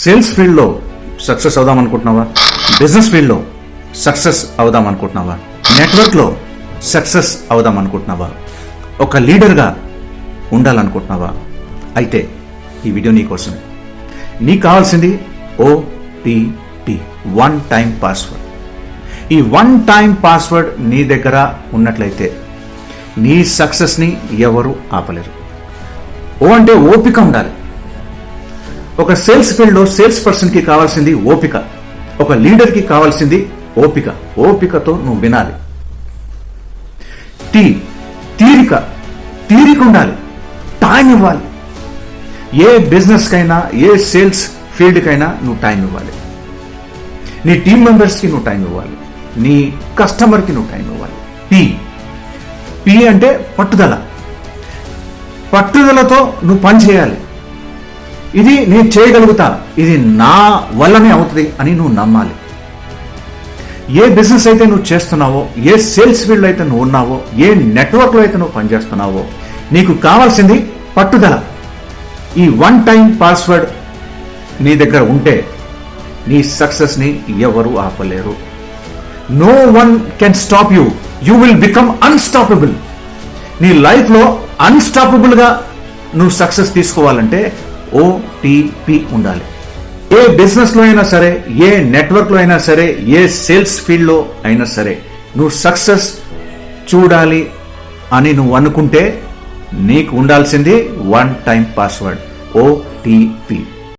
Sales ఫీల్డ్లో success అవుదాం అనుకుంటున్నావా? బిజినెస్ ఫీల్డ్లో సక్సెస్ అవుదాం అనుకుంటున్నావా? నెట్వర్క్లో సక్సెస్ అవుదాం అనుకుంటున్నావా? ఒక లీడర్గా ఉండాలనుకుంటున్నావా? అయితే ఈ వీడియో నీకోసమే. నీకు కావాల్సింది OTP, వన్ టైం పాస్వర్డ్. ఈ వన్ టైం పాస్వర్డ్ నీ దగ్గర ఉన్నట్లయితే నీ సక్సెస్ని ఎవరు ఆపలేరు. ఓ అంటే ఓపిక ఉండాలి. ఒక సేల్స్ ఫీల్డ్లో సేల్స్ పర్సన్కి కావాల్సింది ఓపిక, ఒక లీడర్కి కావాల్సింది ఓపిక. ఓపికతో నువ్వు వినాలి. తీరిక ఉండాలి, టైం ఇవ్వాలి. ఏ బిజినెస్కైనా ఏ సేల్స్ ఫీల్డ్కైనా నువ్వు టైం ఇవ్వాలి. నీ టీం మెంబర్స్కి నువ్వు టైం ఇవ్వాలి, నీ కస్టమర్కి నువ్వు టైం ఇవ్వాలి. పి అంటే పట్టుదలతో నువ్వు పని చేయాలి. ఇది నేను చేయగలుగుతా, ఇది నా వల్లనే అవుతుంది అని నువ్వు నమ్మాలి. ఏ బిజినెస్ అయితే నువ్వు చేస్తున్నావో, ఏ సేల్స్ ఫీల్డ్లో అయితే నువ్వు ఉన్నావో, ఏ నెట్వర్క్లో అయితే నువ్వు పనిచేస్తున్నావో, నీకు కావాల్సింది పట్టుదల. ఈ వన్ టైం పాస్వర్డ్ నీ దగ్గర ఉంటే నీ సక్సెస్ని ఎవరు ఆపలేరు. No one can stop you. You will become unstoppable. నీ లైఫ్లో అన్స్టాపబుల్గా నువ్వు సక్సెస్ తీసుకోవాలంటే OTP ఉండాలి. ఏ బిజినెస్లో అయినా సరే, ఏ నెట్వర్క్లో అయినా సరే, ఏ సేల్స్ ఫీల్డ్లో అయినా సరే నువ్వు సక్సెస్ చూడాలి అని నువ్వు అనుకుంటే నీకు ఉండాల్సింది వన్ టైం పాస్వర్డ్, OTP.